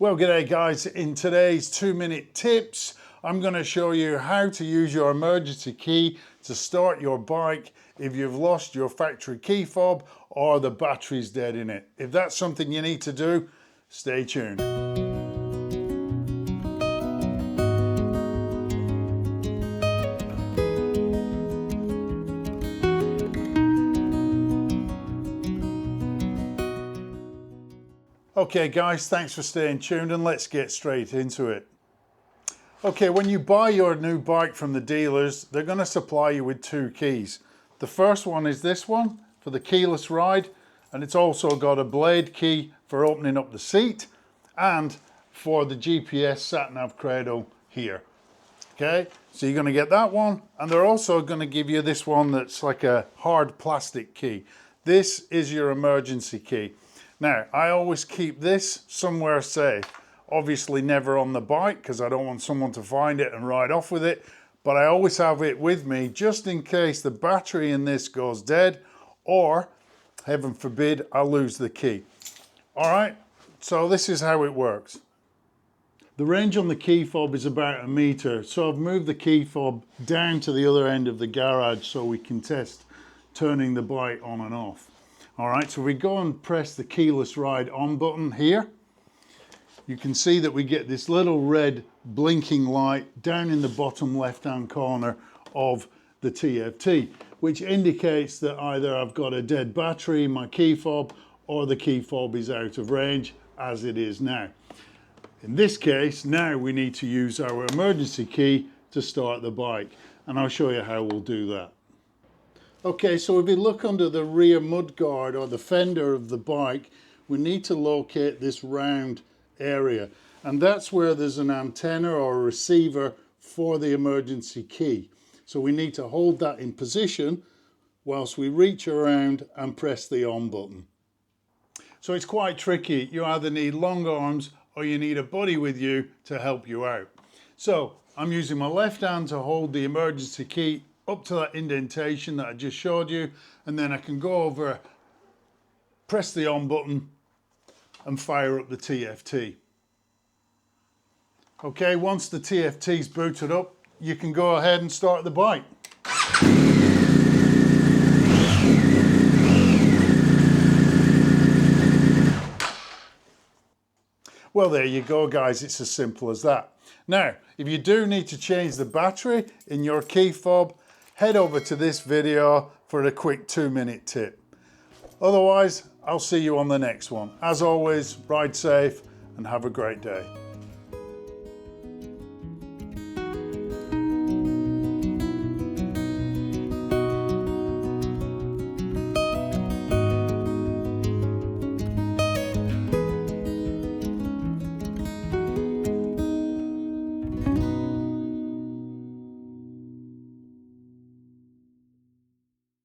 Well, g'day guys. In today's 2-minute tips, I'm going to show you how to use your emergency key to start your bike if you've lost your factory key fob or the battery's dead in it. If that's something you need to do, stay tuned. Okay guys, thanks for staying tuned and let's get straight into it. Okay, when you buy your new bike from the dealers, they're going to supply you with 2 keys. The first one is this one for the keyless ride, and it's also got a blade key for opening up the seat and for the GPS sat-nav cradle here. Okay, so you're going to get that one, and they're also going to give you this one that's like a hard plastic key. This is your emergency key. Now, I always keep this somewhere safe. Obviously never on the bike because I don't want someone to find it and ride off with it, but I always have it with me just in case the battery in this goes dead or, heaven forbid, I lose the key. All right, so this is how it works. The range on the key fob is about 1 meter, so I've moved the key fob down to the other end of the garage so we can test turning the bike on and off. All right, so we go and press the keyless ride on button here. You can see that we get this little red blinking light down in the bottom left-hand corner of the TFT, which indicates that either I've got a dead battery in my key fob or the key fob is out of range, as it is now. In this case, now we need to use our emergency key to start the bike, and I'll show you how we'll do that. Okay, so if we look under the rear mudguard or the fender of the bike, we need to locate this round area, and that's where there's an antenna or a receiver for the emergency key. So we need to hold that in position whilst we reach around and press the on button. So it's quite tricky. You either need long arms or you need a buddy with you to help you out. So I'm using my left hand to hold the emergency key up to that indentation that I just showed you, and then I can go over, press the on button and fire up the TFT. Okay, once the TFT's booted up, you can go ahead and start the bike. Well, there you go guys, it's as simple as that. Now, if you do need to change the battery in your key fob, head over to this video for a quick 2-minute tip. Otherwise, I'll see you on the next one. As always, ride safe and have a great day.